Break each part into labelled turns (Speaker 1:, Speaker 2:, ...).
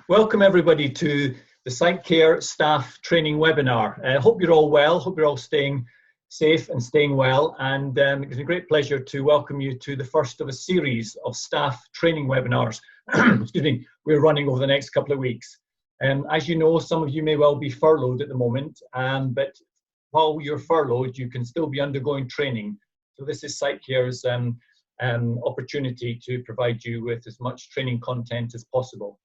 Speaker 1: Welcome everybody to the SiteCare staff training webinar. I hope you're all well, hope you're all staying safe and staying well, and it's a great pleasure to welcome you to the first of a series of staff training webinars excuse me, we're running over the next couple of weeks. As you know, some of you may well be furloughed at the moment, but while you're furloughed you can still be undergoing training. So this is SiteCare's opportunity to provide you with as much training content as possible.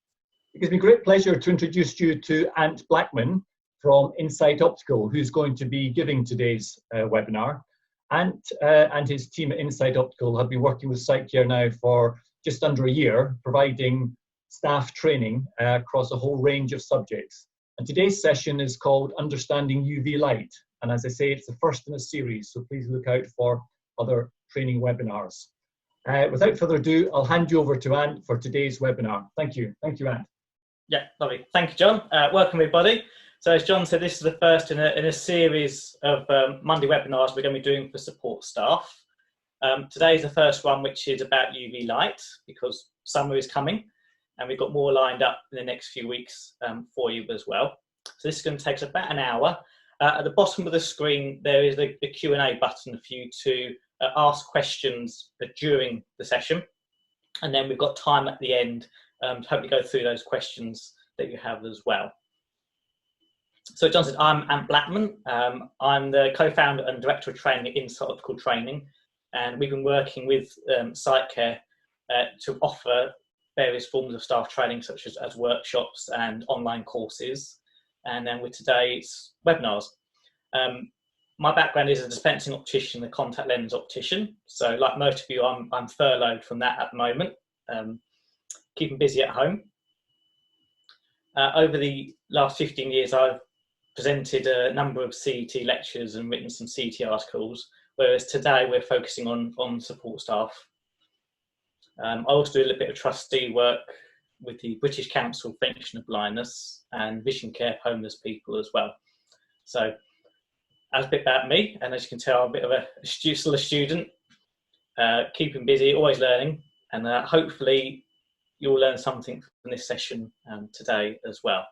Speaker 1: It gives me great pleasure to introduce you to Ant Blackman from Insight Optical, who's going to be giving today's webinar. Ant and his team at Insight Optical have been working with SiteCare now for just under a year, providing staff training across a whole range of subjects. And today's session is called Understanding UV Light. And as I say, it's the first in a series, so please look out for other training webinars. Without further ado, I'll hand you over to Ant for today's webinar. Thank you. Thank you, Ant.
Speaker 2: Yeah, lovely. Thank you, John. Welcome, everybody. So as John said, this is the first in a series of Monday webinars we're going to be doing for support staff. Today is the first one, which is about UV light, because summer is coming and we've got more lined up in the next few weeks for you as well. So this is going to take us about an hour. At the bottom of the screen, there is the Q&A button for you to ask questions during the session. And then we've got time at the end to hopefully go through those questions that you have as well. So John said, I'm Ant Blackman. I'm the co-founder and director of training at Insight Optical Training. And we've been working with SiteCare to offer various forms of staff training, such as workshops and online courses. And then with today's webinars. My background is a dispensing optician, a contact lens optician. So like most of you, I'm furloughed from that at the moment. Keeping busy at home. Over the last 15 years, I've presented a number of CET lectures and written some CET articles, whereas today we're focusing on support staff. I also do a little bit of trustee work with the British Council for Prevention of Blindness and Vision Care for homeless people as well. So that's a bit about me, and as you can tell, I'm a bit of still a student, keeping busy, always learning, and hopefully you'll learn something from this session today as well.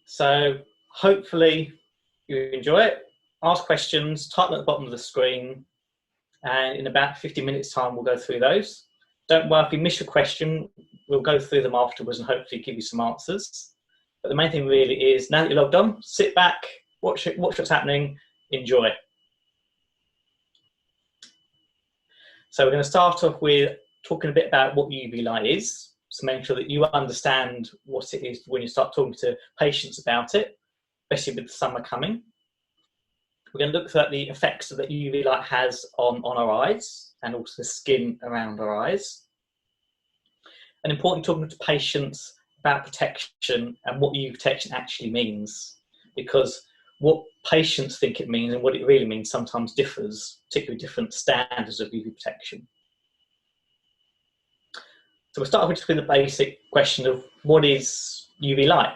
Speaker 2: So hopefully you enjoy it. Ask questions, type them at the bottom of the screen, and in about 50 minutes time we'll go through those. Don't worry if you miss your question, we'll go through them afterwards and hopefully give you some answers. But the main thing really is, now that you're logged on, sit back, watch what's happening, enjoy. So we're going to start off with talking a bit about what UV light is, so make sure that you understand what it is when you start talking to patients about it, especially with the summer coming. We're going to look at the effects that UV light has on our eyes and also the skin around our eyes. And importantly, talking to patients about protection and what UV protection actually means, because what patients think it means and what it really means sometimes differs, particularly different standards of UV protection. So we'll start off with just the basic question of what is UV light?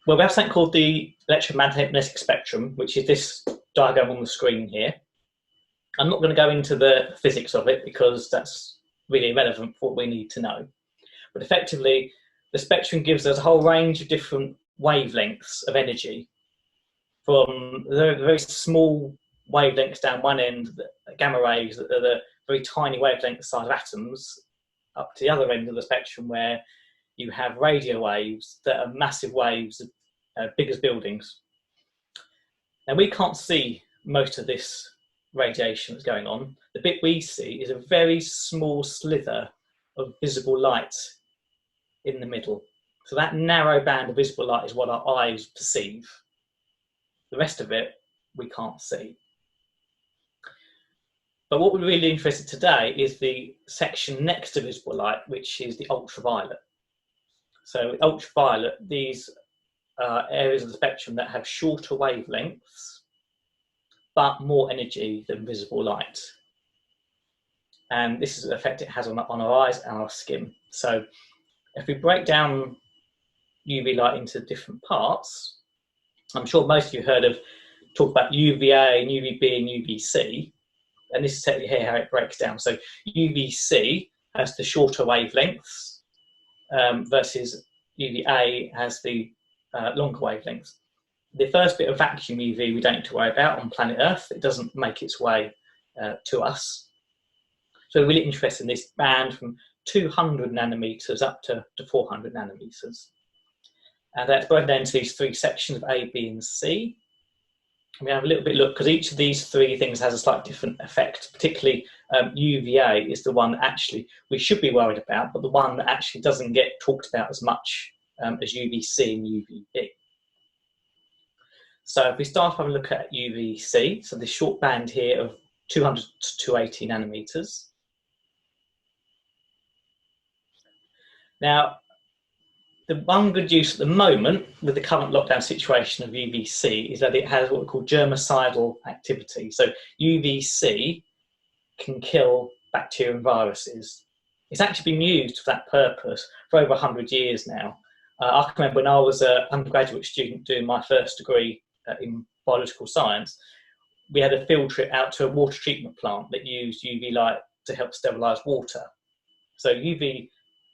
Speaker 2: Well, we have something called the electromagnetic spectrum, which is this diagram on the screen here. I'm not going to go into the physics of it because that's really irrelevant for what we need to know. But effectively, the spectrum gives us a whole range of different wavelengths of energy, from the very small wavelengths down one end, the gamma rays, that are the very tiny wavelength size of atoms, up to the other end of the spectrum where you have radio waves that are massive waves, big as buildings. Now we can't see most of this radiation that's going on. The bit we see is a very small slither of visible light in the middle. So that narrow band of visible light is what our eyes perceive. The rest of it we can't see. But what we're really interested in today is the section next to visible light, which is the ultraviolet. So ultraviolet, these are areas of the spectrum that have shorter wavelengths, but more energy than visible light. And this is the effect it has on our eyes and our skin. So if we break down UV light into different parts, I'm sure most of you heard of talk about UVA and UVB and UVC, and this is technically here how it breaks down. So UVC has the shorter wavelengths versus UVA has the longer wavelengths. The first bit of vacuum UV we don't need to worry about on planet Earth. It doesn't make its way to us. So we're really interested in this band from 200 nanometers up to 400 nanometers. And that's broken down into these three sections of A, B, and C. And we have a little bit look, because each of these three things has a slightly different effect. Particularly UVA is the one that actually we should be worried about, but the one that actually doesn't get talked about as much as UVC and UVB. So if we start having a look at UVC, so the short band here of 200 to 280 nanometers. Now, the one good use at the moment with the current lockdown situation of UVC is that it has what we call germicidal activity. So UVC can kill bacteria and viruses. It's actually been used for that purpose for over 100 years now. I can remember when I was an undergraduate student doing my first degree in biological science, we had a field trip out to a water treatment plant that used UV light to help sterilise water. So UV,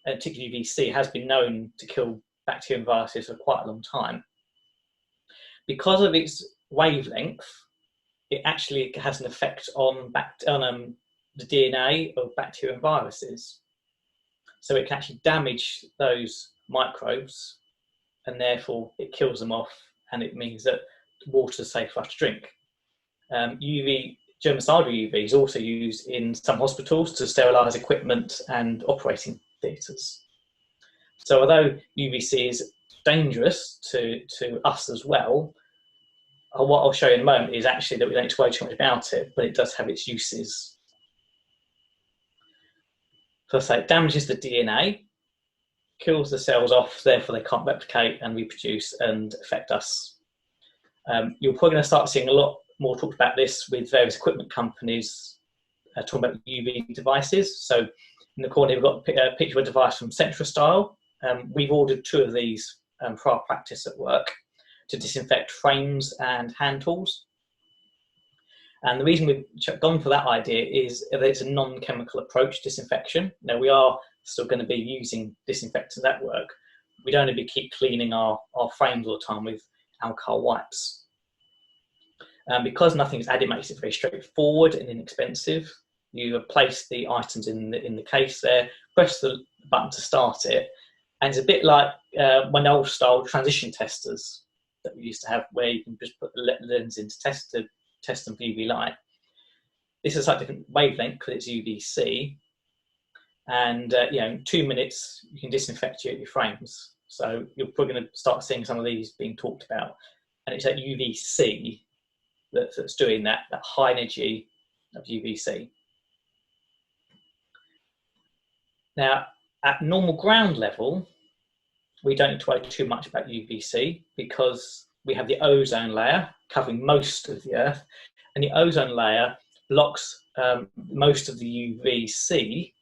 Speaker 2: and particularly UVC, has been known to kill bacteria and viruses for quite a long time. Because of its wavelength, it actually has an effect on the DNA of bacteria and viruses. So it can actually damage those microbes, and therefore it kills them off, and it means that water is safe for us to drink. Germicidal UV is also used in some hospitals to sterilise equipment and operating theatres. So although UVC is dangerous to us as well, what I'll show you in a moment is actually that we don't need to worry too much about it, but it does have its uses. So I say it damages the DNA, kills the cells off, therefore they can't replicate and reproduce and affect us. You're probably going to start seeing a lot more talked about this with various equipment companies talking about UV devices. So in the corner, we've got a picture of a device from CentraStyle. We've ordered 2 of these for our practice at work to disinfect frames and hand tools. And the reason we've gone for that idea is that it's a non-chemical approach to disinfection. Now, we are still going to be using disinfectants at work. We don't need to keep cleaning our frames all the time with alcohol wipes. Because nothing is added, it makes it very straightforward and inexpensive. You place the items in the case there, press the button to start it, and it's a bit like one old style transition testers that we used to have, where you can just put the lens in to test them for UV light. This is a slightly different wavelength because it's UVC, and in 2 minutes you can disinfect your frames. So you're probably going to start seeing some of these being talked about, and it's that UVC that's doing that high energy of UVC. Now, at normal ground level, we don't need to worry too much about UVC because we have the ozone layer covering most of the Earth, and the ozone layer blocks most of the UVC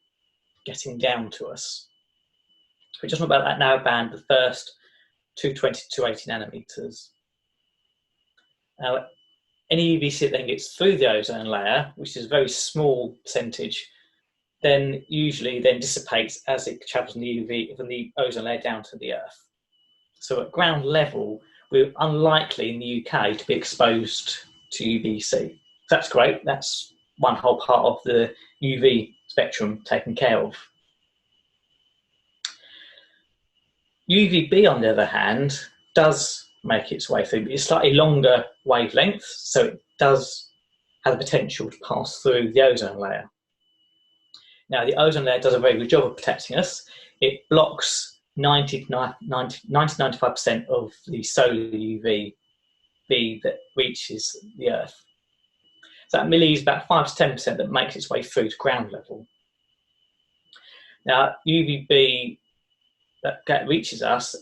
Speaker 2: getting down to us. We're just talking about that narrow band, the first 220 to 280 nanometers. Now, any UVC that then gets through the ozone layer, which is a very small percentage, then usually dissipates as it travels from the ozone layer down to the Earth. So at ground level, we're unlikely in the UK to be exposed to UVC. That's great. That's one whole part of the UV spectrum taken care of. UVB, on the other hand, does make its way through. It's slightly longer wavelength, so it does have the potential to pass through the ozone layer. Now, the ozone layer does a very good job of protecting us. It blocks 90-95% of the solar UVB that reaches the Earth. So that leaves about 5 to 10% that makes its way through to ground level. Now, UVB that reaches us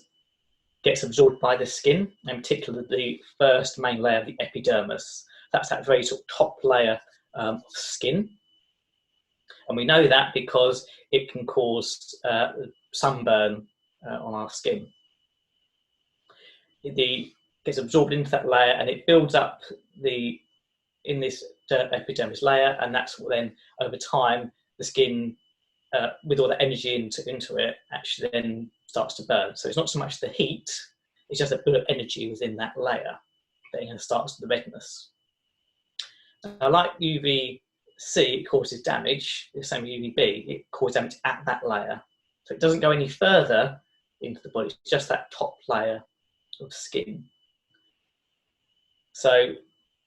Speaker 2: gets absorbed by the skin, in particular the first main layer, the epidermis. That's that very sort of top layer of skin. And we know that because it can cause sunburn on our skin. It gets absorbed into that layer and it builds up in this epidermis layer, and that's what then over time the skin with all the energy into it, actually then starts to burn. So it's not so much the heat, it's just a bit of energy within that layer that starts the redness. Now, like UVC, it causes damage. The same with UVB, it causes damage at that layer. So it doesn't go any further into the body, it's just that top layer of skin. So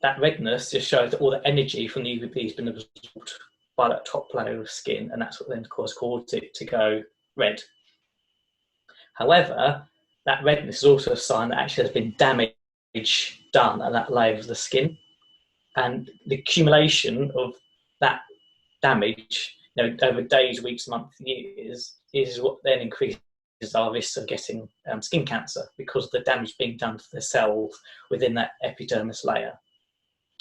Speaker 2: that redness just shows that all the energy from the UVB has been absorbed by that top layer of skin, and that's what then, of course, caused it to go red. However, that redness is also a sign that actually there's been damage done at that layer of the skin, and the accumulation of that damage, over days, weeks, months, years, is what then increases our risk of getting skin cancer, because of the damage being done to the cells within that epidermis layer.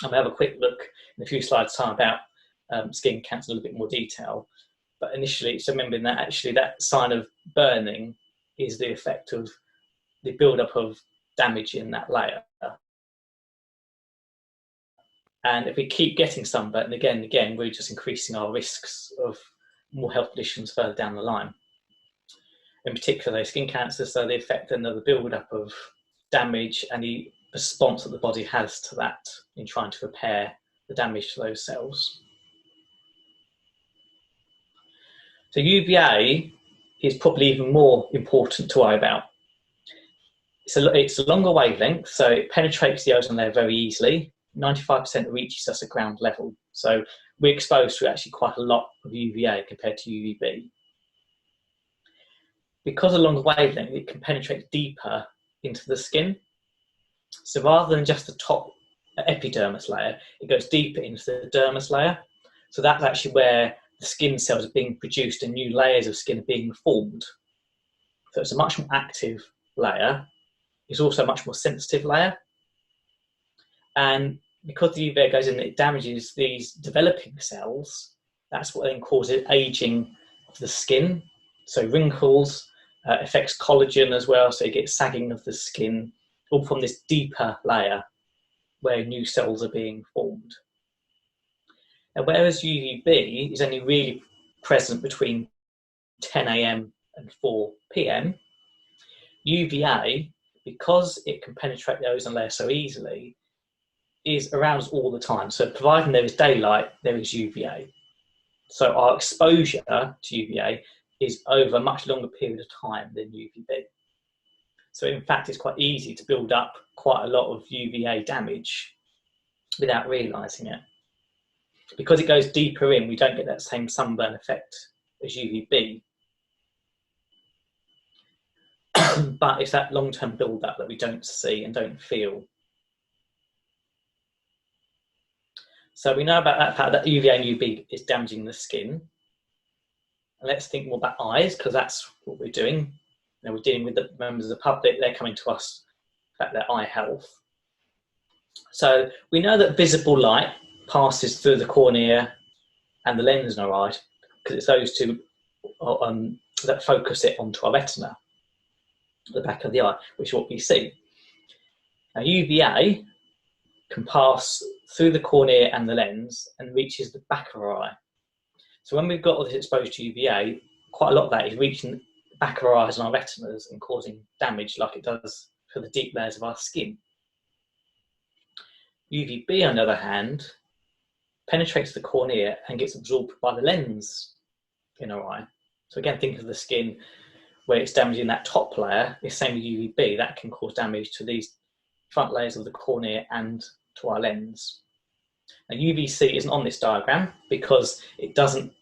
Speaker 2: And we'll have a quick look in a few slides' time about skin cancer in a little bit more detail. But initially, it's remembering that actually that sign of burning is the effect of the build-up of damage in that layer. And if we keep getting sunburn again and again, we're just increasing our risks of more health conditions further down the line. In particular, skin cancer, so the effect then of the build-up of damage and the response that the body has to that in trying to repair the damage to those cells. So UVA is probably even more important to worry about. It's a longer wavelength, so it penetrates the ozone layer very easily. 95% reaches us at ground level. So we're exposed to actually quite a lot of UVA compared to UVB. Because of longer wavelength, it can penetrate deeper into the skin. So rather than just the top epidermis layer, it goes deeper into the dermis layer. So that's actually where the skin cells are being produced and new layers of skin are being formed. So it's a much more active layer. It's also a much more sensitive layer. And because the UVA goes in, it damages these developing cells. That's what then causes aging of the skin. So wrinkles, affects collagen as well, so you get sagging of the skin, all from this deeper layer where new cells are being formed. Now, whereas UVB is only really present between 10 AM and 4 PM, UVA, because it can penetrate the ozone layer so easily, is around us all the time. So providing there is daylight, there is UVA. So our exposure to UVA is over a much longer period of time than UVB. So in fact, it's quite easy to build up quite a lot of UVA damage without realising it. Because it goes deeper in, we don't get that same sunburn effect as UVB. But it's that long-term build-up that we don't see and don't feel. So we know about that fact that UVA and UVB is damaging the skin. And let's think more about eyes, because that's what we're doing. We're dealing with the members of the public, they're coming to us about their eye health. So we know that visible light passes through the cornea and the lens in our eye, because it's those two that focus it onto our retina, the back of the eye, which is what we see. Now UVA can pass through the cornea and the lens and reaches the back of our eye. So when we've got all this exposure to UVA, quite a lot of that is reaching the back of our eyes and our retinas and causing damage like it does for the deep layers of our skin. UVB, on the other hand, penetrates the cornea and gets absorbed by the lens in our eye. So again, think of the skin where it's damaging that top layer. The same with UVB, that can cause damage to these front layers of the cornea and to our lens. Now UVC isn't on this diagram because it doesn't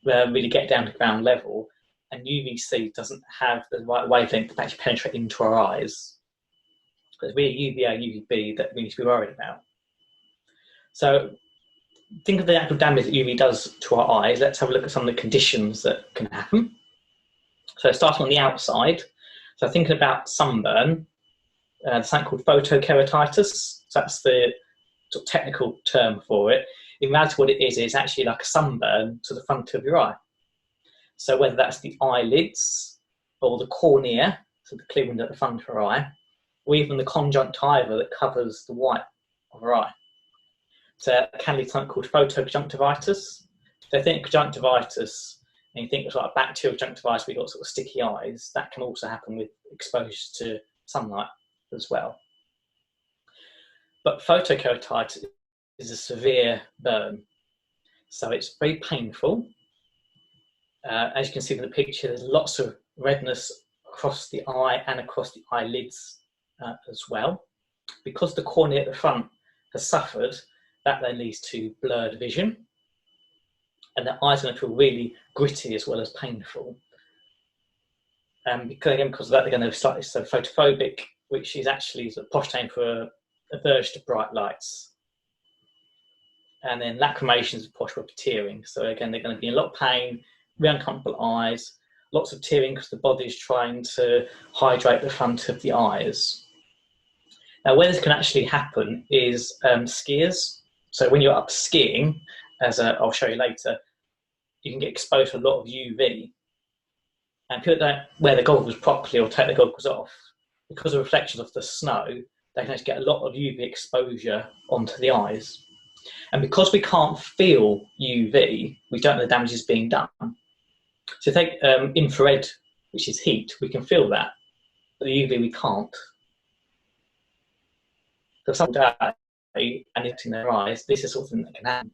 Speaker 2: really get down to ground level, and UVC doesn't have the right wavelength to actually penetrate into our eyes. So it's really UVA and UVB that we need to be worried about. So think of the actual damage that UV does to our eyes. Let's have a look at some of the conditions that can happen. So starting on the outside, so thinking about sunburn, there's something called photokeratitis. So that's the sort of technical term for it. In reality, what it is, it's actually like a sunburn to the front of your eye. So whether that's the eyelids or the cornea, so the clear window at the front of our eye, or even the conjunctiva that covers the white of our eye. So it can lead to something called photoconjunctivitis. So I think conjunctivitis and you think it's like a bacterial conjunctivitis, we've got sort of sticky eyes, that can also happen with exposure to sunlight as well. But photokeratitis is a severe burn, so it's very painful. As you can see in the picture, there's lots of redness across the eye and across the eyelids as well. Because the cornea at the front has suffered, that then leads to blurred vision, and the eyes are going to feel really gritty as well as painful. Because of that, they're going to be slightly photophobic, which is actually a posh name for aversion to bright lights. And then lacrimations is posh word for tearing. So again, they're going to be in a lot of pain, really uncomfortable eyes, lots of tearing because the body is trying to hydrate the front of the eyes. Now, where this can actually happen is skiers. So when you're up skiing, as I'll show you later, you can get exposed to a lot of UV. And people don't wear the goggles properly or take the goggles off, because of reflections of the snow, they can actually get a lot of UV exposure onto the eyes. And because we can't feel UV, we don't know the damage is being done. So take infrared, which is heat, we can feel that, but the UV we can't. So some day, and it's in their eyes, this is something that can happen.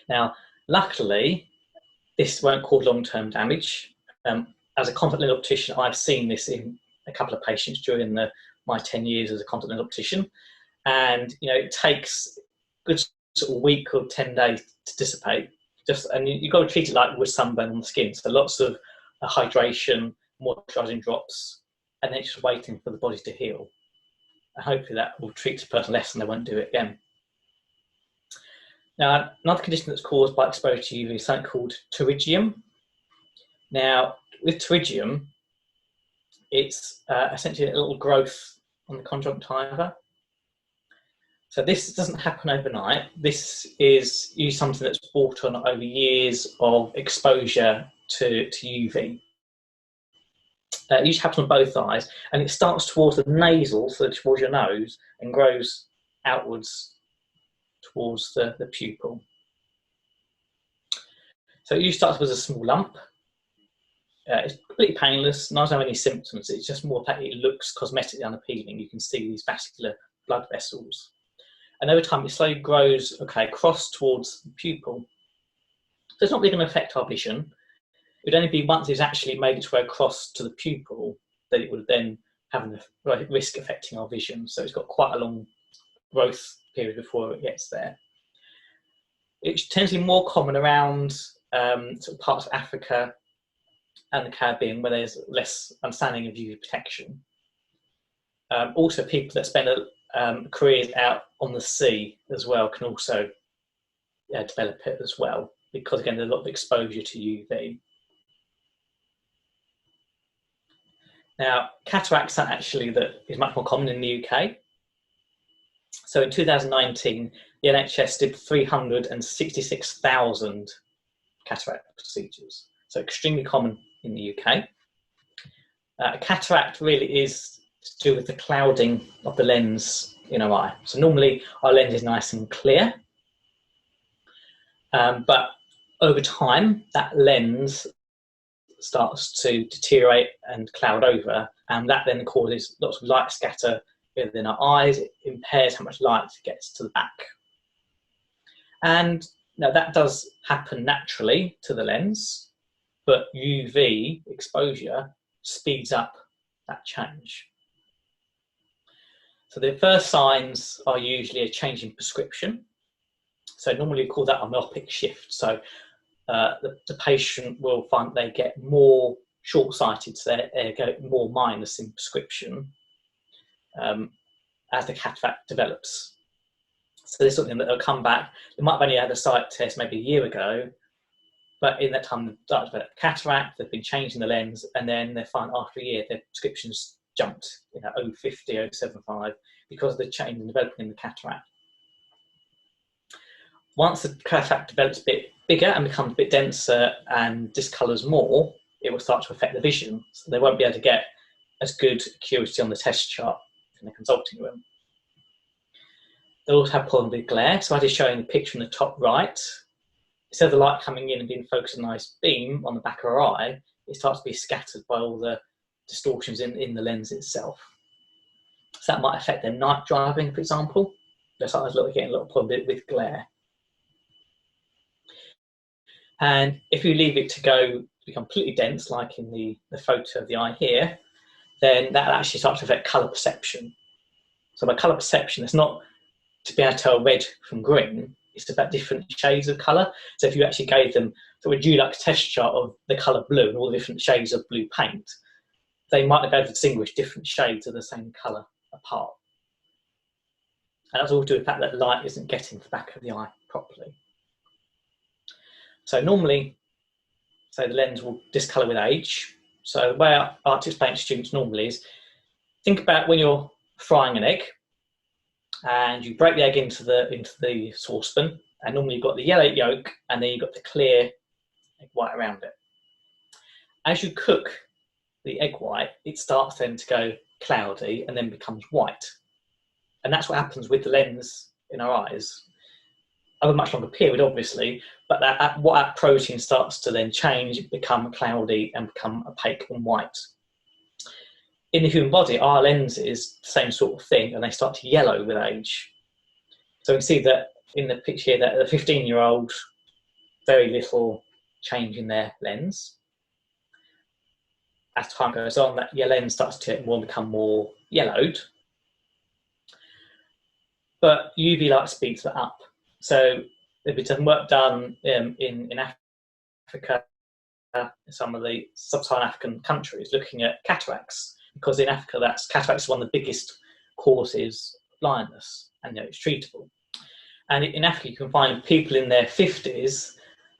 Speaker 2: Now, luckily, this won't cause long-term damage. As a contact lens optician, I've seen this in a couple of patients during my 10 years as a contact lens optician, and it takes a good sort of week or 10 days to dissipate. And you've got to treat it like with sunburn on the skin. So lots of hydration, moisturising drops, and then just waiting for the body to heal. And hopefully that will treat the person less and they won't do it again. Now, another condition that's caused by exposure to UV is something called pterygium. Now, with pterygium, it's essentially a little growth on the conjunctiva. So this doesn't happen overnight. This is usually something that's brought on over years of exposure to UV. It usually happens on both eyes, and it starts towards the nasal, so towards your nose, and grows outwards towards the pupil. So it usually starts with a small lump. It's completely painless, not have any symptoms. It's just more that it looks cosmetically unappealing. You can see these vascular blood vessels. And over time, it slowly grows across towards the pupil. So it's not really going to affect our vision. It would only be once it's actually made its way across to the pupil that it would then have a risk affecting our vision. So it's got quite a long growth period before it gets there. It tends to be more common around sort of parts of Africa and the Caribbean, where there's less understanding of UV protection. Also, people that spend careers out on the sea as well can also develop it as well, because again, there's a lot of exposure to UV. Now, cataracts are actually that is much more common in the UK. So in 2019, the NHS did 366,000 cataract procedures. So extremely common in the UK. Cataract really is to do with the clouding of the lens in our eye. So normally our lens is nice and clear, but over time that lens starts to deteriorate and cloud over, and that then causes lots of light scatter within our eyes. It impairs how much light gets to the back. And now that does happen naturally to the lens, but UV exposure speeds up that change. So the first signs are usually a change in prescription. So normally we call that a myopic shift. So the patient will find they get more short-sighted, so they get more minus in prescription as the cataract develops. So there's something that will come back. They might have only had a sight test maybe a year ago, but in that time they've started to develop cataract, they've been changing the lens, and then they find after a year their prescriptions jumped, 050, 075, because of the change in developing in the cataract. Once the cataract develops a bit bigger and becomes a bit denser and discolours more, it will start to affect the vision. So they won't be able to get as good acuity on the test chart in the consulting room. They'll also have problem with glare. So I just showing the picture in the top right. instead of the light coming in and being focused on a nice beam on the back of our eye, it starts to be scattered by all the distortions in the lens itself. So that might affect their night driving, for example. They're sometimes getting a little problem with glare. And if you leave it to go be completely dense, like in the photo of the eye here, then that actually starts to affect colour perception. So by colour perception, it's not to be able to tell red from green, it's about different shades of colour. So if you actually gave them sort of a Dulux test chart of the colour blue and all the different shades of blue paint, they might be able to distinguish different shades of the same colour apart. And that's all to do with the fact that light isn't getting to the back of the eye properly. So normally, say the lens will discolour with age. So the way I like to explain to students normally is, think about when you're frying an egg and you break the egg into the saucepan, and normally you've got the yellow yolk and then you've got the clear egg white around it. As you cook the egg white, it starts then to go cloudy and then becomes white. And that's what happens with the lens in our eyes over a much longer period, obviously, but that protein starts to then change, become cloudy and become opaque and white. In the human body, our lenses, the same sort of thing, and they start to yellow with age. So you can see that in the picture here, that the 15-year-old, very little change in their lens. As time goes on, that your lens starts to become more yellowed. But UV light speeds that up. So there's been some work done in Africa, some of the sub-Saharan African countries, looking at cataracts, because in Africa, cataracts is one of the biggest causes of blindness, and it's treatable. And in Africa, you can find people in their 50s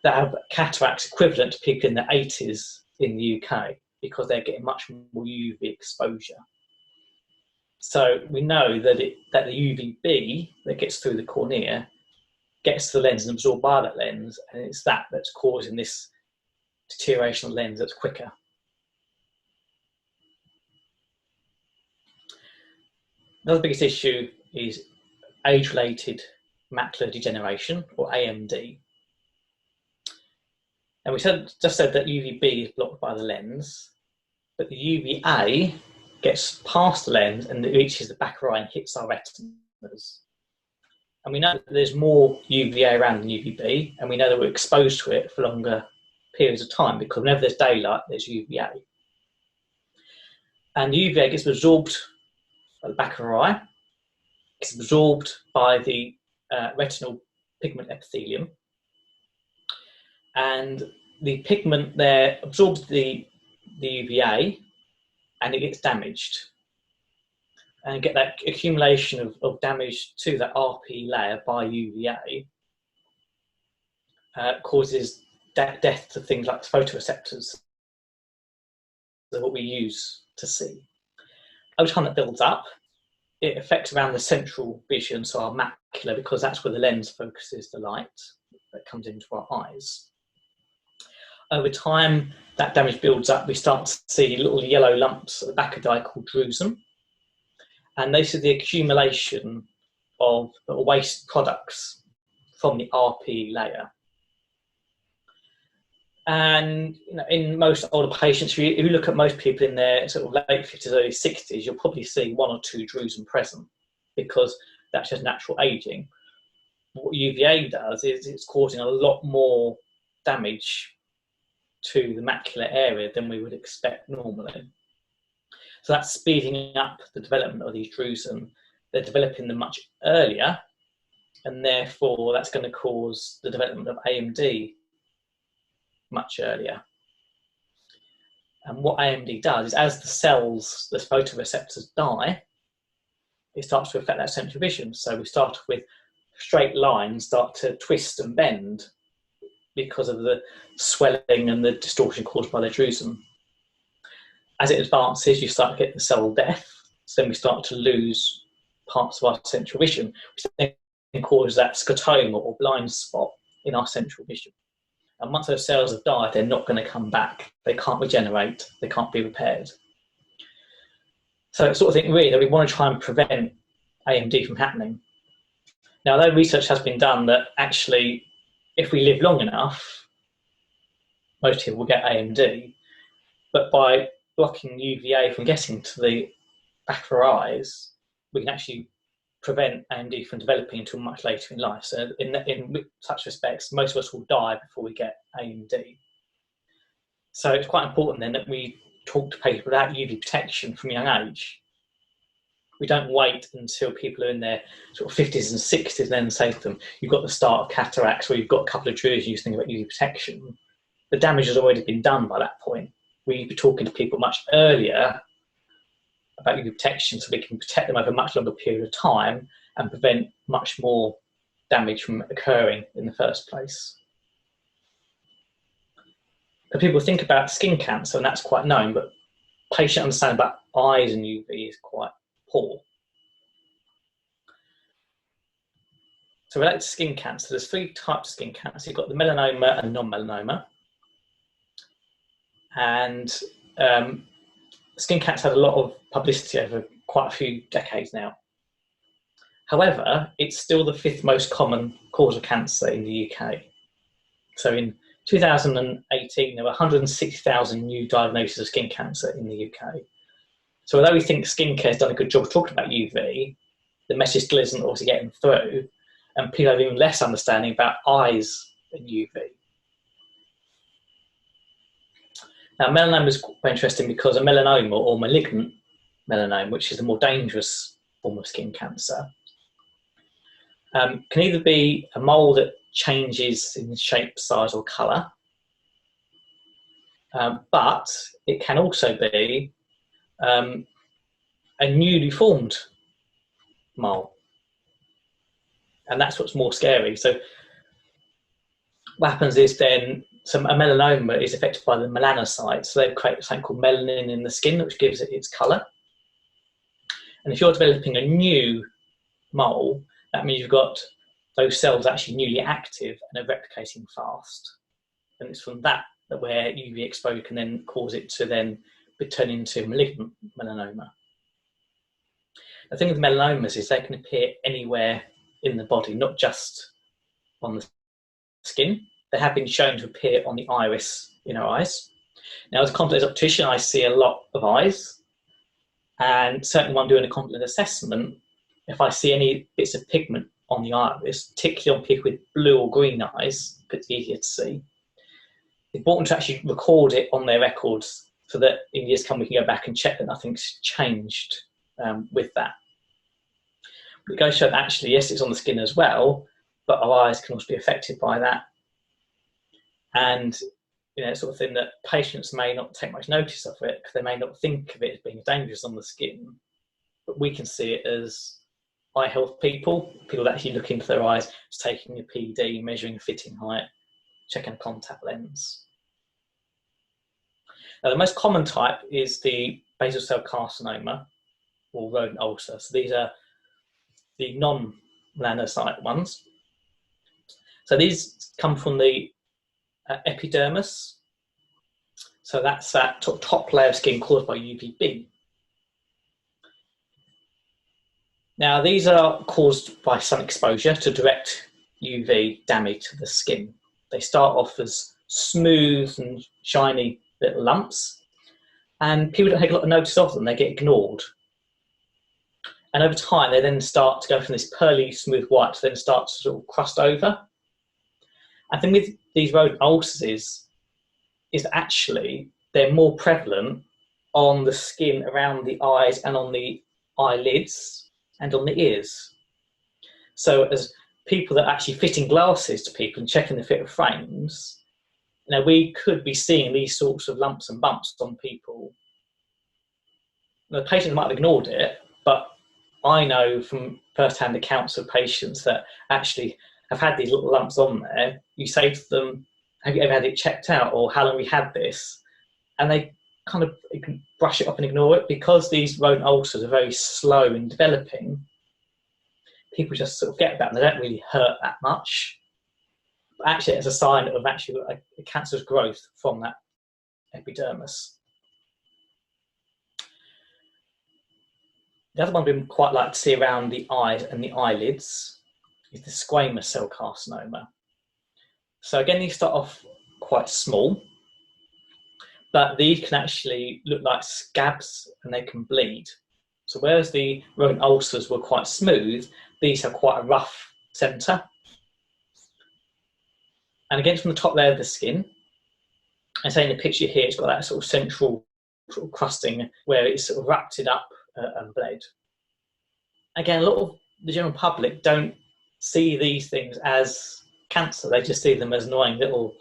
Speaker 2: that have cataracts equivalent to people in their 80s in the UK, because they're getting much more UV exposure. So we know that the UVB that gets through the cornea gets to the lens and absorbed by that lens, and it's that's causing this deterioration of the lens that's quicker. Another biggest issue is age-related macular degeneration, or AMD. And we just said that UVB is blocked by the lens, but the UVA gets past the lens and it reaches the back of our eye and hits our retinas. And we know that there's more UVA around than UVB, and we know that we're exposed to it for longer periods of time, because whenever there's daylight, there's UVA. And the UVA gets absorbed at the back of our eye, gets absorbed by the retinal pigment epithelium, and the pigment there absorbs the UVA and it gets damaged. And get that accumulation of damage to that RPE layer by UVA causes death to things like photoreceptors, that what we use to see. Over time that builds up, it affects around the central vision, so our macula, because that's where the lens focuses the light that comes into our eyes. Over time, that damage builds up. We start to see little yellow lumps at the back of the eye called drusen. And this is the accumulation of waste products from the RPE layer. And in most older patients, if you look at most people in their sort of late 50s, early 60s, you'll probably see 1 or 2 drusen present, because that's just natural aging. What UVA does is it's causing a lot more damage to the macular area than we would expect normally. So that's speeding up the development of these drusen. They're developing them much earlier, and therefore that's going to cause the development of AMD much earlier. And what AMD does is, as the cells, the photoreceptors die, it starts to affect that central vision. So we start with straight lines start to twist and bend because of the swelling and the distortion caused by the drusen. As it advances, you start to get the cell death, so then we start to lose parts of our central vision, which then causes that scotoma or blind spot in our central vision. And once those cells have died, they're not going to come back. They can't regenerate, they can't be repaired. So it's sort of thing really that we want to try and prevent AMD from happening. Now, although research has been done that actually if we live long enough, most people will get AMD, but by blocking UVA from getting to the back of our eyes, we can actually prevent AMD from developing until much later in life. So in such respects, most of us will die before we get AMD. So it's quite important then that we talk to people about UV protection from a young age. We don't wait until people are in their sort of 50s and 60s and then say to them, you've got the start of cataracts, or you've got a couple of druids, you think about UV protection. The damage has already been done by that point. We need to be talking to people much earlier about UV protection so we can protect them over a much longer period of time and prevent much more damage from occurring in the first place. But people think about skin cancer, and that's quite known, but patient understanding about eyes and UV is quite poor. So related to skin cancer, there's 3 types of skin cancer. You've got the melanoma and non-melanoma. And skin cancer had a lot of publicity over quite a few decades now. However, it's still the 5th most common cause of cancer in the UK. So in 2018, there were 160,000 new diagnoses of skin cancer in the UK. So although we think skincare has done a good job of talking about UV, the message still isn't obviously getting through, and people have even less understanding about eyes and UV. Now, melanoma is quite interesting because a melanoma, or malignant melanoma, which is the more dangerous form of skin cancer, can either be a mole that changes in shape, size, or colour, but it can also be a newly formed mole, and that's what's more scary. So what happens is then a melanoma is affected by the melanocytes, so they create something called melanin in the skin, which gives it its colour. And if you're developing a new mole, that means you've got those cells actually newly active and are replicating fast. And it's from that where UV exposure can then cause it to then turn into malignant melanoma. The thing with melanomas is they can appear anywhere in the body, not just on the skin. They have been shown to appear on the iris in our eyes. Now, as a contact lens optician, I see a lot of eyes, and certainly when I'm doing a contact lens assessment, if I see any bits of pigment on the iris, particularly on people with blue or green eyes, it's easier to see. It's important to actually record it on their records so that in years to come we can go back and check that nothing's changed with that. But it goes to show that actually, yes, it's on the skin as well, but our eyes can also be affected by that. And sort of thing that patients may not take much notice of it because they may not think of it as being dangerous on the skin, but we can see it as eye health people that actually look into their eyes, taking a PD, measuring fitting height, checking a contact lens. Now, the most common type is the basal cell carcinoma or rodent ulcer. So these are the non-melanocyte ones. So these come from the epidermis. So that's that top layer of skin caused by UVB. Now, these are caused by sun exposure to direct UV damage to the skin. They start off as smooth and shiny little lumps, and people don't take a lot of notice of them. They get ignored. And over time, they then start to go from this pearly, smooth white to then start to sort of crust over. I think with these rodent ulcers is actually they're more prevalent on the skin around the eyes and on the eyelids and on the ears. So as people that are actually fitting glasses to people and checking the fit of frames, we could be seeing these sorts of lumps and bumps on people. The patients might have ignored it, but I know from first-hand accounts of patients that actually have had these little lumps on there. You say to them, have you ever had it checked out, or how long have we had this? And they kind of brush it up and ignore it because these rodent ulcers are very slow in developing. People just sort of get about them. They don't really hurt that much. But actually, it's a sign of actually a cancerous growth from that epidermis. The other one we quite like to see around the eyes and the eyelids is the squamous cell carcinoma. So again, these start off quite small, but these can actually look like scabs and they can bleed. So whereas the rodent ulcers were quite smooth, these have quite a rough centre. And again, from the top layer of the skin, and say in the picture here, it's got that sort of central sort of crusting where it's sort of wrapped it up and bled. Again, a lot of the general public don't see these things as cancer. They just see them as annoying little,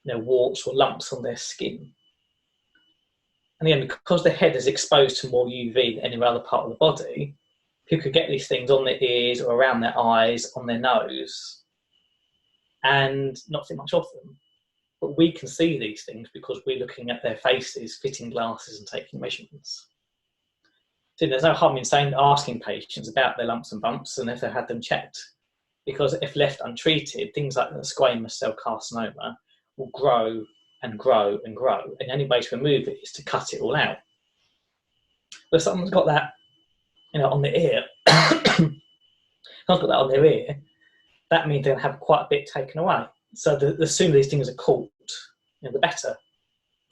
Speaker 2: warts or lumps on their skin. And again, because the head is exposed to more UV than any other part of the body, people could get these things on their ears or around their eyes, on their nose, and not think much of them. But we can see these things because we're looking at their faces, fitting glasses and taking measurements. So there's no harm in asking patients about their lumps and bumps and if they've had them checked. Because if left untreated, things like the squamous cell carcinoma will grow and grow and grow. And the only way to remove it is to cut it all out. But if someone's got that, on their ear, someone's got that on their ear, that means they're going to have quite a bit taken away. So the sooner these things are caught, the better.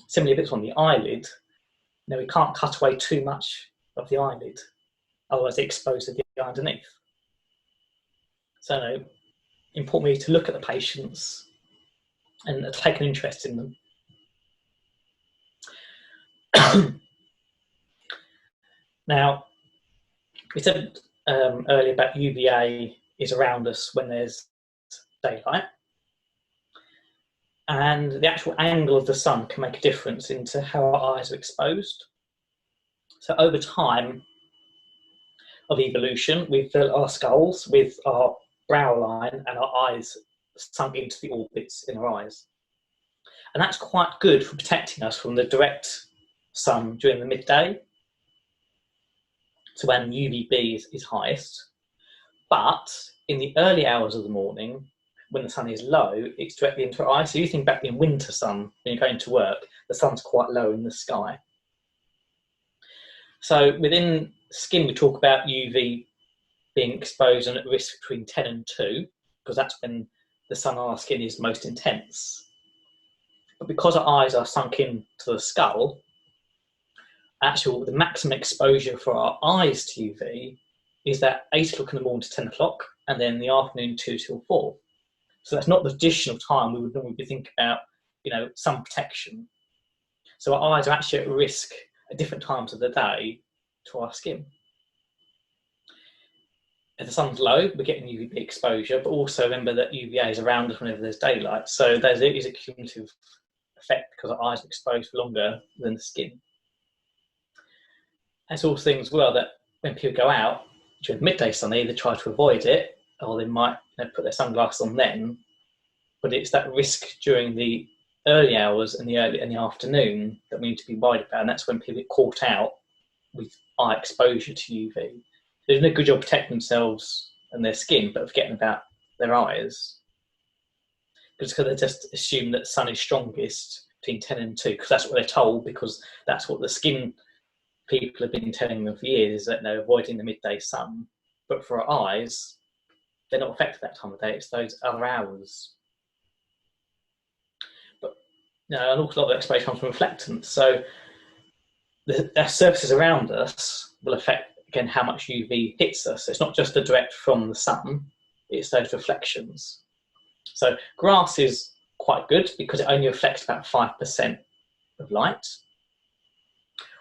Speaker 2: Similarly, if it's on the eyelid, we can't cut away too much of the eyelid, otherwise it exposes the eye underneath. So important to look at the patients and take an interest in them. Now, we said earlier about UVA is around us when there's daylight, and the actual angle of the sun can make a difference into how our eyes are exposed. So over time of evolution, we've built our skulls with our brow line and our eyes sunk into the orbits in our eyes. And that's quite good for protecting us from the direct sun during the midday, so when UVB is highest. But in the early hours of the morning, when the sun is low, it's directly into our eyes. So you think back in winter sun, when you're going to work, the sun's quite low in the sky. So within skin, we talk about UV being exposed and at risk between 10 and 2, because that's when the sun on our skin is most intense. But because our eyes are sunk into the skull, actually the maximum exposure for our eyes to UV is that 8 o'clock in the morning to 10 o'clock, and then in the afternoon 2 till 4. So that's not the additional time we would normally be thinking about, sun protection. So our eyes are actually at risk at different times of the day to our skin. If the sun's low, we're getting UVB exposure, but also remember that UVA is around us whenever there's daylight. So there is a cumulative effect because our eyes are exposed for longer than the skin. It's also things as well that when people go out during midday sun, they either try to avoid it or they might put their sunglasses on then, but it's that risk during the early hours and the afternoon that we need to be worried about, and that's when people get caught out with eye exposure to UV. They're doing a good job protecting themselves and their skin, but forgetting about their eyes. Because they just assume that the sun is strongest between 10 and 2, because that's what they're told, because that's what the skin people have been telling them for years, that they're avoiding the midday sun. But for our eyes, they're not affected that time of day, it's those other hours. But an awful lot of exposure comes from reflectance. So the surfaces around us will affect, again, how much UV hits us. So it's not just the direct from the sun, it's those reflections. So grass is quite good because it only reflects about 5% of light.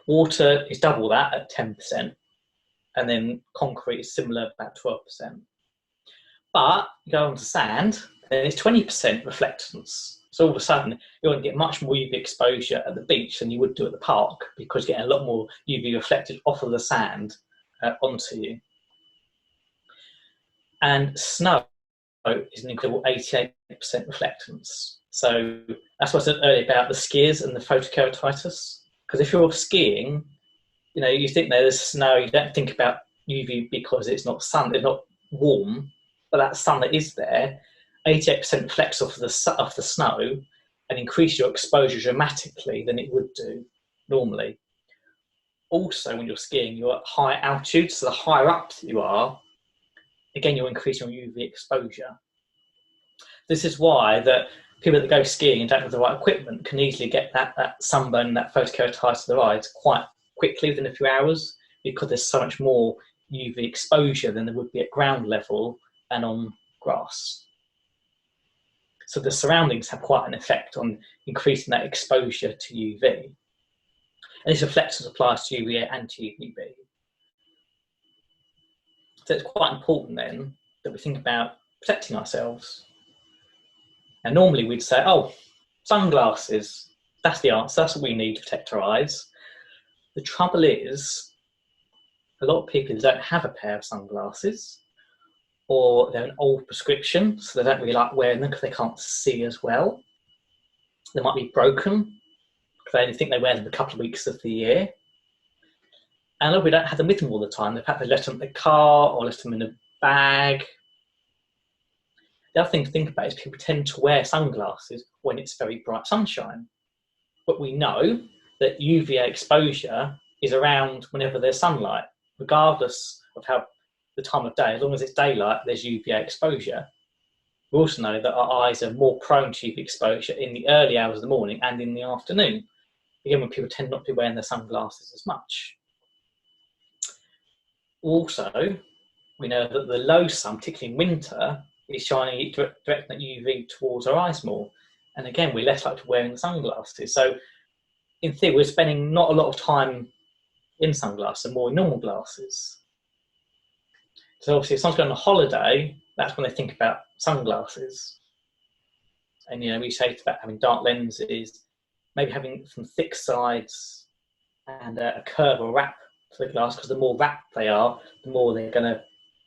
Speaker 2: Water is double that at 10%, and then concrete is similar, about 12%. But you go on to sand, then it's 20% reflectance. So all of a sudden, you're going to get much more UV exposure at the beach than you would do at the park, because you're getting a lot more UV reflected off of the sand onto you. And snow is an incredible 88% reflectance. So that's what I said earlier about the skiers and the photokeratitis. Because if you're skiing, you think there's snow, you don't think about UV because it's not sun, it's not warm, but that sun that is there, 88% reflects off the snow and increase your exposure dramatically than it would do normally. Also, when you're skiing, you're at high altitude, so the higher up you are, again, you're increasing your UV exposure. This is why that people that go skiing and don't have the right equipment can easily get that sunburn, that photokeratitis to their eyes quite quickly within a few hours, because there's so much more UV exposure than there would be at ground level and on grass. So the surroundings have quite an effect on increasing that exposure to UV. And this reflectors applies to UVA and to UVB. So it's quite important then that we think about protecting ourselves. And normally we'd say, oh, sunglasses, that's the answer, that's what we need to protect our eyes. The trouble is, a lot of people don't have a pair of sunglasses, or they're an old prescription, so they don't really like wearing them because they can't see as well. They might be broken because they only think they wear them a couple of weeks of the year. And we don't have them with them all the time. They've had to let them in the car or let them in a bag. The other thing to think about is people tend to wear sunglasses when it's very bright sunshine. But we know that UVA exposure is around whenever there's sunlight, regardless of how the time of day. As long as it's daylight, there's UVA exposure. We also know that our eyes are more prone to UV exposure in the early hours of the morning and in the afternoon. Again, when people tend not to be wearing their sunglasses as much. Also, we know that the low sun, particularly in winter, is shining, directing that UV towards our eyes more. And again, we're less likely to wearing the sunglasses. So in theory, we're spending not a lot of time in sunglasses and more in normal glasses. So obviously, if someone's going on a holiday, that's when they think about sunglasses. And, we say about having dark lenses, maybe having some thick sides and a curve or wrap for the glass, because the more wrapped they are, the more they're going to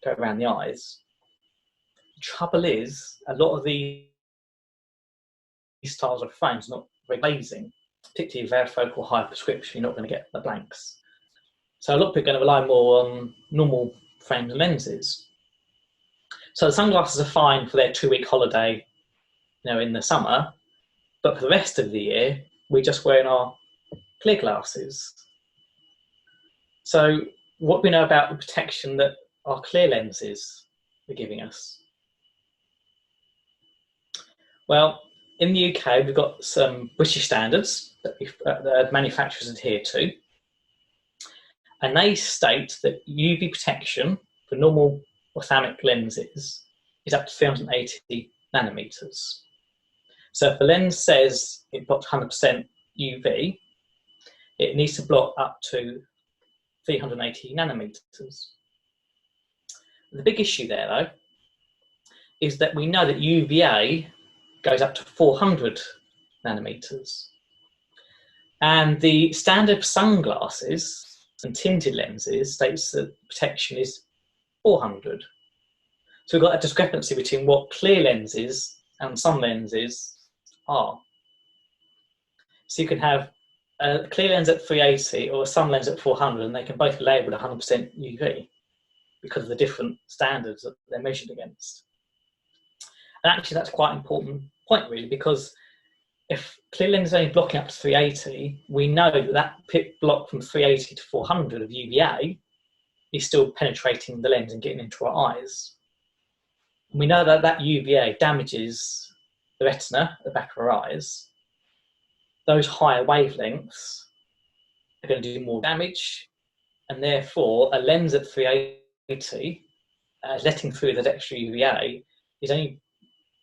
Speaker 2: go around the eyes. The trouble is, a lot of these styles of frames are not very glazing, particularly varifocal high prescription, you're not going to get the blanks. So a lot of people are going to rely more on normal frames and lenses. So the sunglasses are fine for their 2-week holiday, in the summer, but for the rest of the year, we're just wearing our clear glasses. So what do we know about the protection that our clear lenses are giving us? Well, in the UK, we've got some British standards that manufacturers adhere to. And they state that UV protection for normal ophthalmic lenses is up to 380 nanometers. So if the lens says it blocks 100% UV, it needs to block up to 380 nanometers. The big issue there, though, is that we know that UVA goes up to 400 nanometers. And the standard sunglasses and tinted lenses states that protection is 400. So we've got a discrepancy between what clear lenses and some lenses are. So you can have a clear lens at 380 or a sun lens at 400, and they can both be labelled 100% UV because of the different standards that they're measured against. And actually that's quite an important point, really, because if clear lens is only blocking up to 380, we know that that block from 380 to 400 of UVA is still penetrating the lens and getting into our eyes. And we know that that UVA damages the retina at the back of our eyes. Those higher wavelengths are going to do more damage, and therefore a lens at 380 letting through that extra UVA is only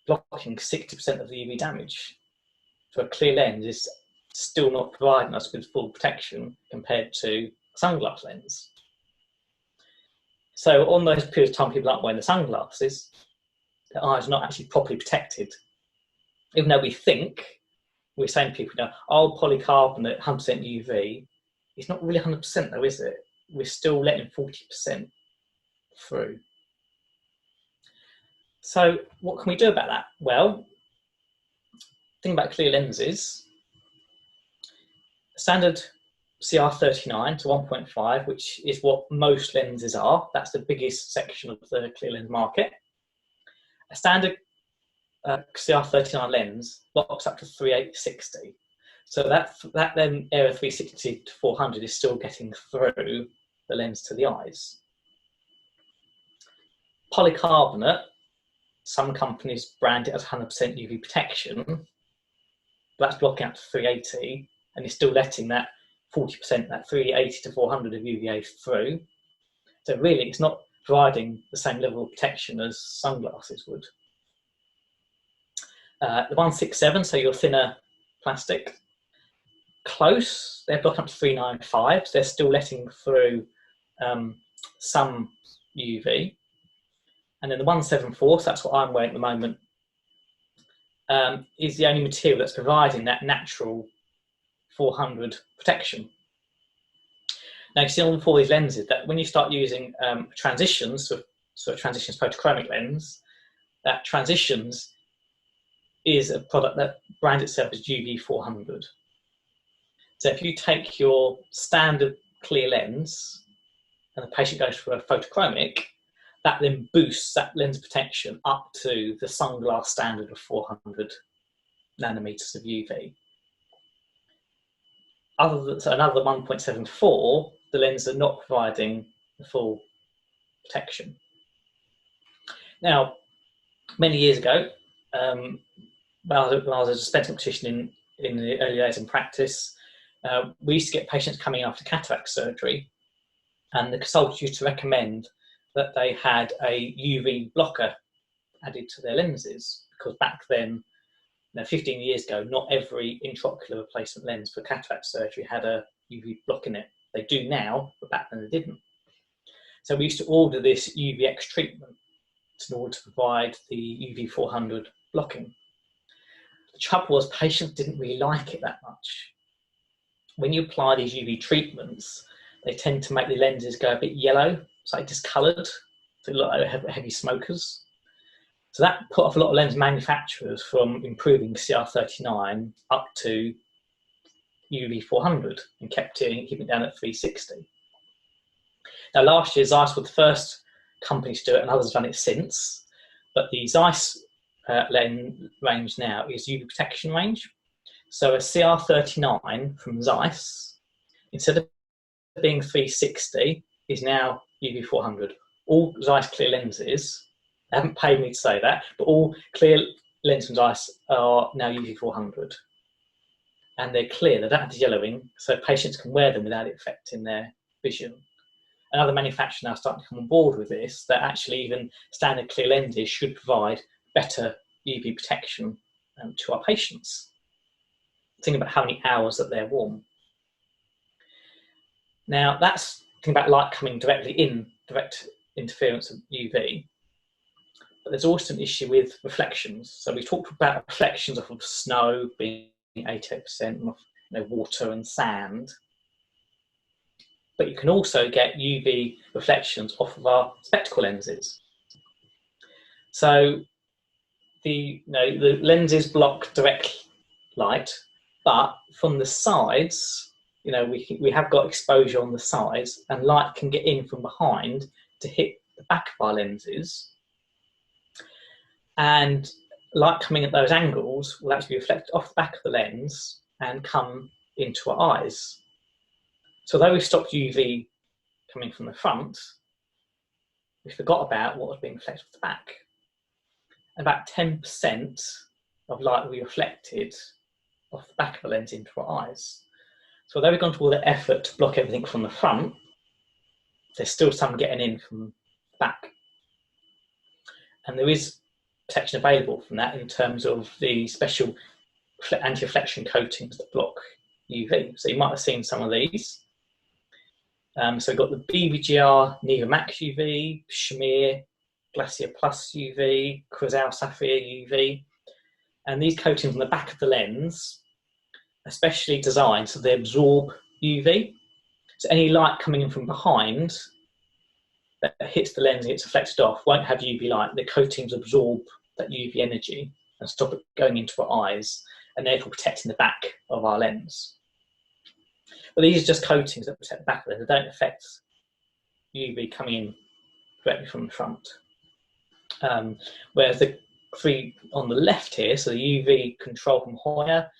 Speaker 2: blocking 60% of the UV damage. So a clear lens is still not providing us with full protection compared to a sunglass lens. So on those periods of time people aren't wearing the sunglasses, their eyes are not actually properly protected. Even though we think, we're saying to people now, oh, polycarbonate, 100% UV, it's not really 100% though, is it? We're still letting 40% through. So what can we do about that? Well, think about clear lenses. Standard CR39 to 1.5, which is what most lenses are. That's the biggest section of the clear lens market. A standard CR39 lens blocks up to 3860. So that then area 360 to 400 is still getting through the lens to the eyes. Polycarbonate some companies brand it as 100% UV protection, but that's blocking out to 380, and it's still letting that 40%, that 380 to 400 of UVA through. So really, it's not providing the same level of protection as sunglasses would. The 167, so your thinner plastic, close, they're blocking up to 395, so they're still letting through some UV. And then the 174, so that's what I'm wearing at the moment, is the only material that's providing that natural 400 protection. Now you see on all these lenses that when you start using transitions, so transitions photochromic lens, that transitions is a product that brands itself as UV 400. So if you take your standard clear lens and the patient goes for a photochromic, that then boosts that lens protection up to the sunglass standard of 400 nanometers of UV. So another 1.74, the lenses are not providing the full protection. Now, many years ago, when I was a dispensing optician in the early days in practice, we used to get patients coming after cataract surgery, and the consultant used to recommend that they had a UV blocker added to their lenses, because back then, 15 years ago, not every intraocular replacement lens for cataract surgery had a UV block in it. They do now, but back then they didn't. So we used to order this UVX treatment in order to provide the UV 400 blocking. The trouble was patients didn't really like it that much. When you apply these UV treatments, they tend to make the lenses go a bit yellow, it's like discoloured, so they look like heavy smokers. So that put off a lot of lens manufacturers from improving CR39 up to UV 400 and keeping it down at 360. Now last year Zeiss was the first company to do it, and others have done it since, but the Zeiss lens range now is UV protection range. So a CR39 from Zeiss, instead of being 360, is now UV 400. All Zeiss clear lenses, they haven't paid me to say that, but all clear lenses from Zeiss are now UV 400. And they're clear, they don't have the yellowing, so patients can wear them without it affecting their vision. And other manufacturers now starting to come on board with this, that actually even standard clear lenses should provide better UV protection to our patients. Think about how many hours that they're warm. Now that's thinking about light coming directly in, direct interference of UV. But there's also an issue with reflections. So we talked about reflections off of snow being 88%, off water and sand. But you can also get UV reflections off of our spectacle lenses. So the lenses block direct light, but from the sides, we have got exposure on the sides, and light can get in from behind to hit the back of our lenses. And light coming at those angles will actually reflect off the back of the lens and come into our eyes. So although we stopped UV coming from the front, we forgot about what was being reflected off the back. About 10% of light will be reflected off the back of the lens into our eyes. So although we've gone to all the effort to block everything from the front, there's still some getting in from the back. And there is protection available from that in terms of the special anti-reflection coatings that block UV. So you might have seen some of these. So we've got the BBGR Neva Max UV, Shamir Glacier Plus UV, Crizal Sapphire UV. And these coatings on the back of the lens are specially designed so they absorb UV. So any light coming in from behind that hits the lens and gets reflected off won't have UV light. The coatings absorb that UV energy and stop it going into our eyes, and therefore protecting the back of our lens. But these are just coatings that protect the back of the lens. They don't affect UV coming in directly from the front. Whereas the three on the left here, so the UV control from Hoya,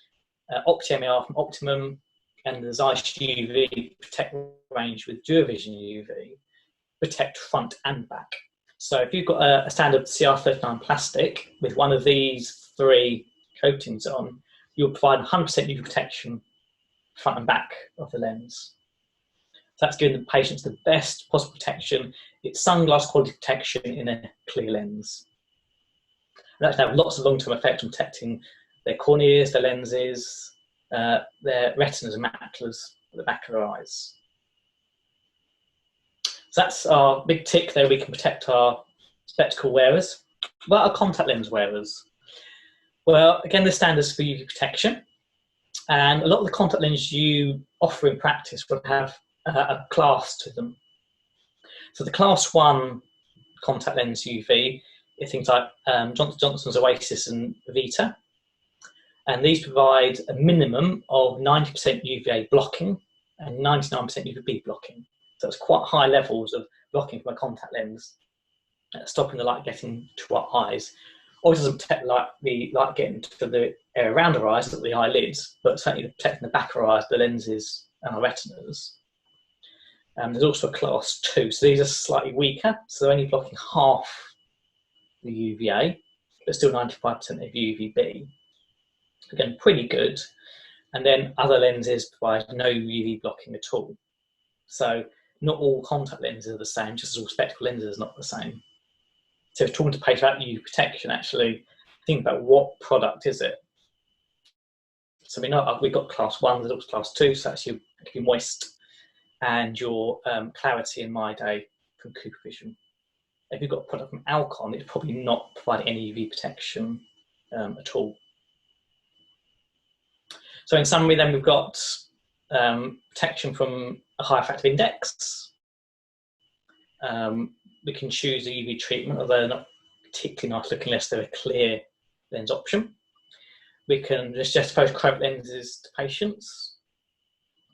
Speaker 2: OptiMAR from Optimum, and the Zeiss UV Protect range with DuraVision UV, protect front and back. So if you've got a standard CR39 plastic with one of these 3 coatings on, you'll provide 100% UV protection front and back of the lens. So that's giving the patients the best possible protection. It's sunglass quality protection in a clear lens. And that can have lots of long-term effect on protecting their corneas, their lenses, their retinas and maculas at the back of their eyes. So that's our big tick there. We can protect our spectacle wearers. What are contact lens wearers? Well, again, the standards for UV protection. And a lot of the contact lenses you offer in practice will have a class to them. So the class 1 contact lens UV is things like Johnson & Johnson's Oasis and Vita. And these provide a minimum of 90% UVA blocking and 99% UVB blocking. So it's quite high levels of blocking from a contact lens, stopping the light getting to our eyes. Obviously doesn't protect the light getting to the area around our eyes, the eyelids, but certainly protecting the back of our eyes, the lenses and our retinas. There's also a class 2, so these are slightly weaker, so they're only blocking half the UVA, but still 95% of UVB. Again, pretty good. And then other lenses provide no UV blocking at all. So not all contact lenses are the same, just as all spectacle lenses are not the same. So if talking to patients about UV protection, actually think about what product is it. So we know we've got class 1, there's also class 2, so that's your moist and your clarity in my day from Cooper Vision. If you've got a product from Alcon, it's probably not providing any UV protection at all. So in summary, then we've got protection from a high refractive index. We can choose a UV treatment, although they're not particularly nice looking unless they're a clear lens option. We can just justify correct lenses to patients.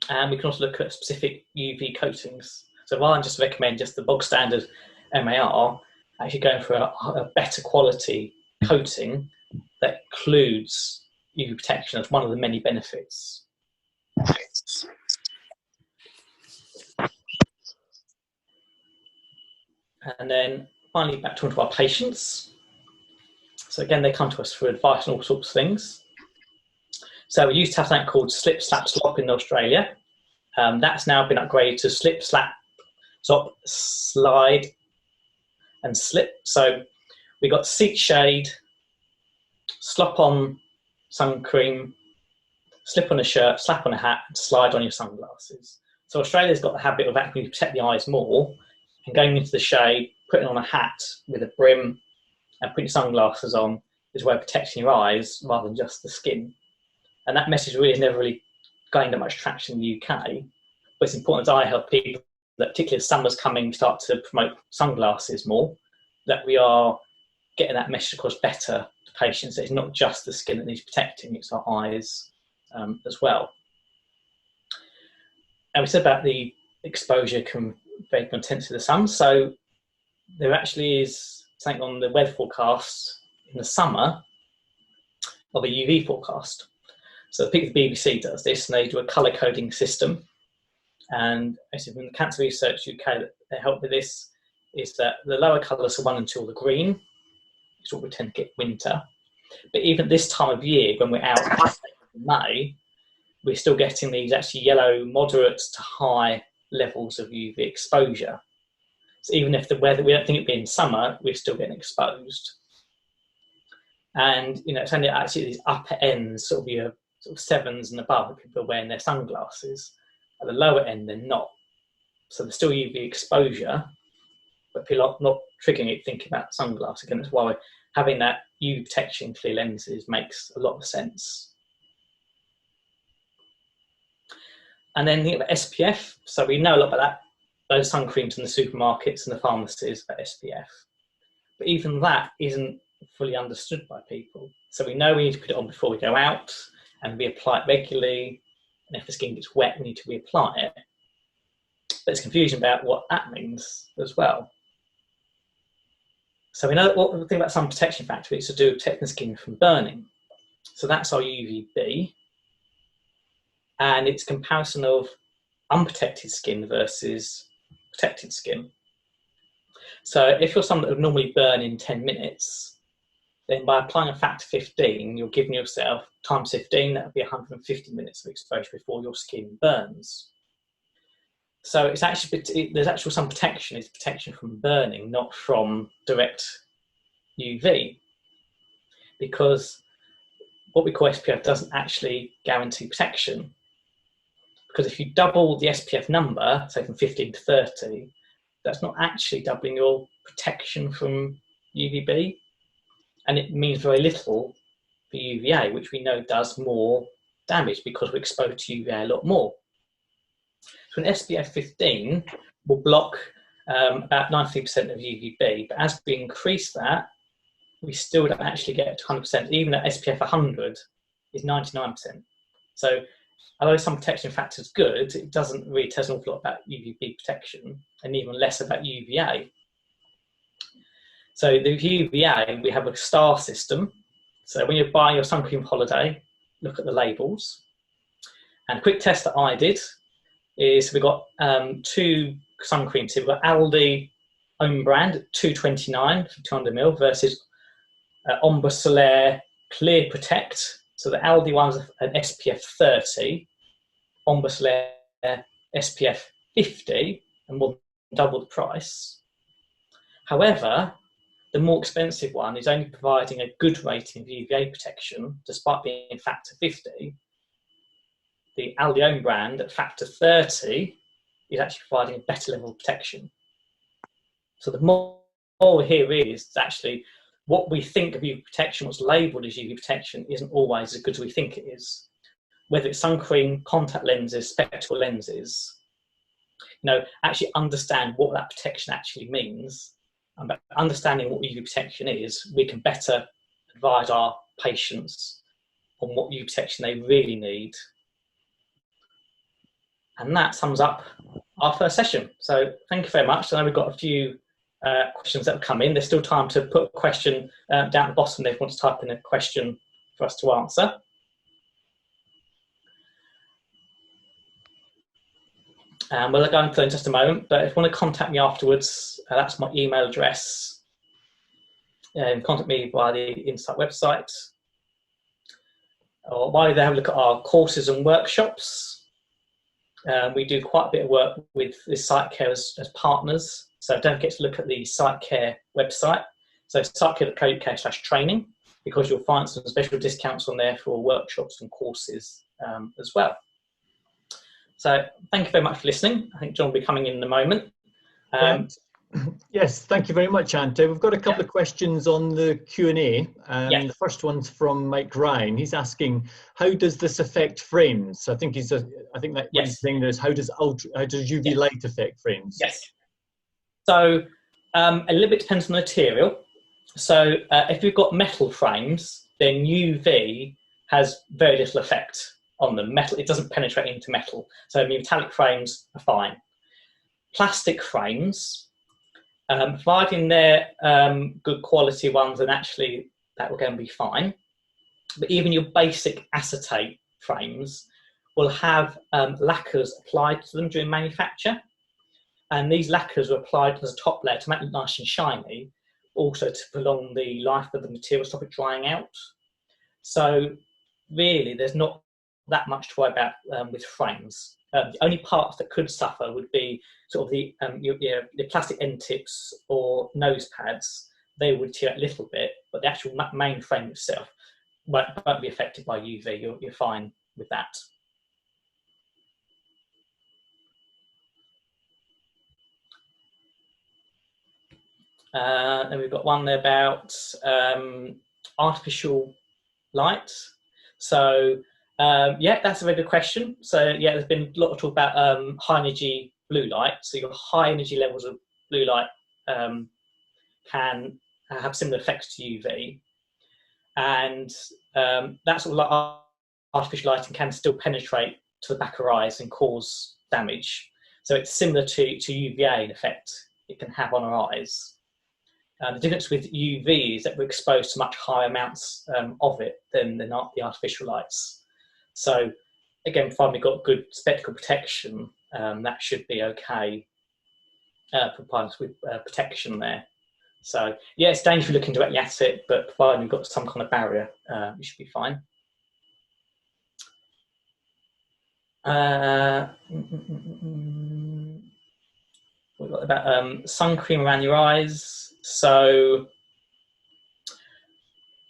Speaker 2: And we can also look at specific UV coatings. So rather than just recommend just the bog standard MAR, actually going for a better quality coating that includes UV protection as one of the many benefits. And then finally back to our patients. So again, they come to us for advice on all sorts of things. So we used to have something called slip, slap, slop in Australia. That's now been upgraded to slip, slap, slop, slide, and slip. So we got seat shade, slop on sun cream, slip on a shirt, slap on a hat, and slide on your sunglasses. So Australia's got the habit of actually protect the eyes more, and going into the shade, putting on a hat with a brim, and putting sunglasses on is a way of protecting your eyes rather than just the skin. And that message really has never really gained that much traction in the UK. But it's important as I help people, that particularly as summer's coming, start to promote sunglasses more, that we are getting that message across better to patients. It's not just the skin that needs protecting, it's our eyes as well. And we said about the exposure can vary from intensity of the sun. So there actually is something on the weather forecast in the summer of a UV forecast. So the BBC does this, and they do a colour coding system. And actually from the Cancer Research UK, that they help with this, is that the lower colours are 1 and 2 are the green, which is what we tend to get winter. But even this time of year, when we're out in May, we're still getting these actually yellow moderate to high levels of UV exposure. So even if the weather, we don't think it'd be in summer, we're still getting exposed. And it's only actually these upper ends, sort of your sort of 7s and above, that people are wearing their sunglasses. At the lower end, they're not. So there's still UV exposure, but people are not triggering it thinking about sunglasses. Again, that's why having that UV protection clear lenses makes a lot of sense. And then think about SPF. So we know a lot about that. Those sun creams in the supermarkets and the pharmacies for SPF. But even that isn't fully understood by people. So we know we need to put it on before we go out, and we apply it regularly. And if the skin gets wet, we need to reapply it. But there's confusion about what that means as well. So we know that what the thing about sun protection factor is to do with protecting the skin from burning. So that's our UVB. And it's comparison of unprotected skin versus protected skin. So if you're someone that would normally burn in 10 minutes, then by applying a factor 15, you're giving yourself times 15, that would be 150 minutes of exposure before your skin burns. So it's actually, there's actually some protection. It's protection from burning, not from direct UV, because what we call SPF doesn't actually guarantee protection. Because if you double the SPF number, say from 15 to 30, that's not actually doubling your protection from UVB, and it means very little for UVA, which we know does more damage because we're exposed to UVA a lot more. So an SPF 15 will block about 90% of UVB, but as we increase that, we still don't actually get to 100%. Even at SPF 100 is 99%. So although some protection factor is good, it doesn't really tell us an awful lot about UVB protection, and even less about UVA. So the UVA, we have a star system. So when you're buying your sun cream holiday, look at the labels. And a quick test that I did is we've got two sun creams here. We've got Aldi own brand at $2.29 for 200ml versus Ombre Solaire Clear Protect. So the Aldi one's an SPF 30, Ombre Solaire SPF 50, and more than double the price. However, the more expensive one is only providing a good rating of UVA protection, despite being factor 50. The Aldi own brand at factor 30 is actually providing a better level of protection. So the more here is actually what we think of UV protection, what's labelled as UV protection, isn't always as good as we think it is. Whether it's sun cream, contact lenses, spectacle lenses, actually understand what that protection actually means. And by understanding what UV protection is, we can better advise our patients on what UV protection they really need. And that sums up our first session. So thank you very much. I know we've got a few questions that have come in. There's still time to put a question down at the bottom if you want to type in a question for us to answer. We'll go into it in just a moment, but if you want to contact me afterwards, that's my email address. Contact me via the Insight website. Or while you're there, have a look at our courses and workshops. We do quite a bit of work with the SiteCare as partners. So don't forget to look at the SiteCare website. So sitecare.co.uk/training, because you'll find some special discounts on there for workshops and courses as well. So thank you very much for listening. I think John will be coming in a moment.
Speaker 1: Yes, thank you very much, Ante. We've got a couple of questions on the Q&A. The first one's from Mike Ryan. He's asking, how does this affect frames? I think what he's saying there is, how does UV light affect frames?
Speaker 2: Yes. So a little bit depends on the material. So if you've got metal frames, then UV has very little effect on them. It doesn't penetrate into metal. So metallic frames are fine. Plastic frames, providing they're good quality ones, and actually that will go and be fine. But even your basic acetate frames will have lacquers applied to them during manufacture. And these lacquers are applied as a top layer to make it nice and shiny, also to prolong the life of the material, stop it drying out. So really, there's not that much to worry about with frames. The only parts that could suffer would be sort of the plastic end tips or nose pads. They would tear a little bit, but the actual main frame itself won't be affected by UV. You're fine with that. Then we've got one there about artificial light. So that's a very good question. So there's been a lot of talk about high energy blue light. So your high energy levels of blue light can have similar effects to UV, and that sort of like artificial lighting can still penetrate to the back of our eyes and cause damage. So it's similar to UVA in effect it can have on our eyes. The difference with UV is that we're exposed to much higher amounts of it than the artificial lights. So again, provided we've got good spectacle protection, that should be okay. providing us with protection there. So yeah, it's dangerous if you're looking directly at it, but providing you've got some kind of barrier, you should be fine. We've got about sun cream around your eyes. So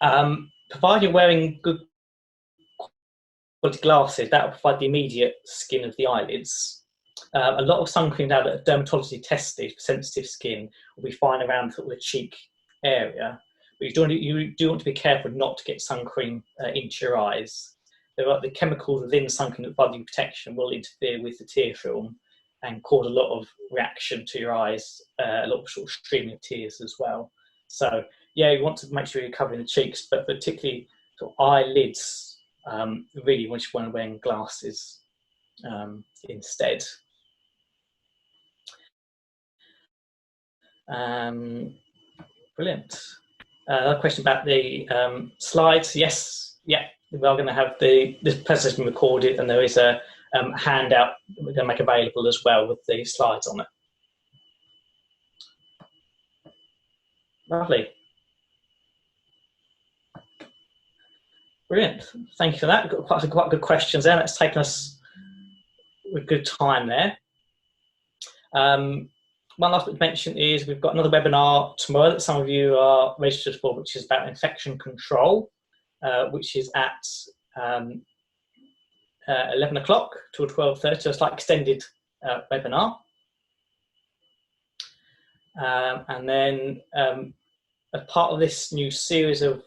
Speaker 2: provided you're wearing good quality glasses, that will provide the immediate skin of the eyelids. A lot of sun cream now that are dermatologically tested for sensitive skin will be fine around sort of the cheek area, but you do want to be careful not to get sun cream into your eyes. The chemicals within sun cream that provide you protection will interfere with the tear film and cause a lot of reaction to your eyes, a lot of sort of streaming of tears as well. So yeah, you want to make sure you're covering the cheeks, but particularly sort of eyelids, really when you want to wear glasses instead. Brilliant. Another question about the slides. Yes, yeah, we are going to have this presentation recorded, and there is a handout we're going to make available as well with the slides on it. Lovely. Brilliant. Thank you for that. We've got quite good questions there. That's taken us a good time there. One last bit to mention is we've got another webinar tomorrow that some of you are registered for, which is about infection control, which is at 11 o'clock till 12:30, so it's like extended webinar. And then as part of this new series of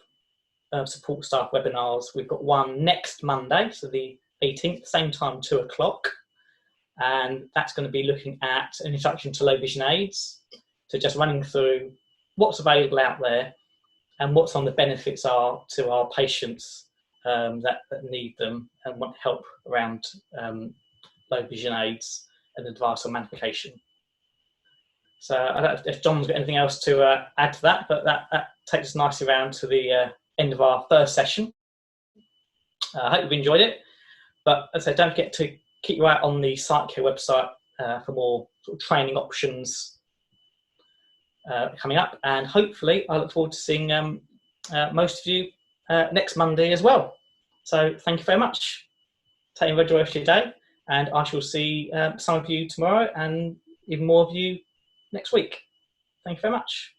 Speaker 2: support staff webinars, we've got one next Monday, so the 18th, same time, 2 o'clock. And that's going to be looking at an introduction to low vision aids. So just running through what's available out there and what some of the benefits are to our patients that need them and want help around low vision aids and advice on magnification. So I don't know if John's got anything else to add to that, but that takes us nicely around to the end of our first session. I hope you've enjoyed it. But as I said, don't forget to keep your eye on the SightCare website for more sort of training options coming up. And hopefully I look forward to seeing most of you next Monday as well. So thank you very much. Take a good rest of your day. And I shall see some of you tomorrow and even more of you next week. Thank you very much.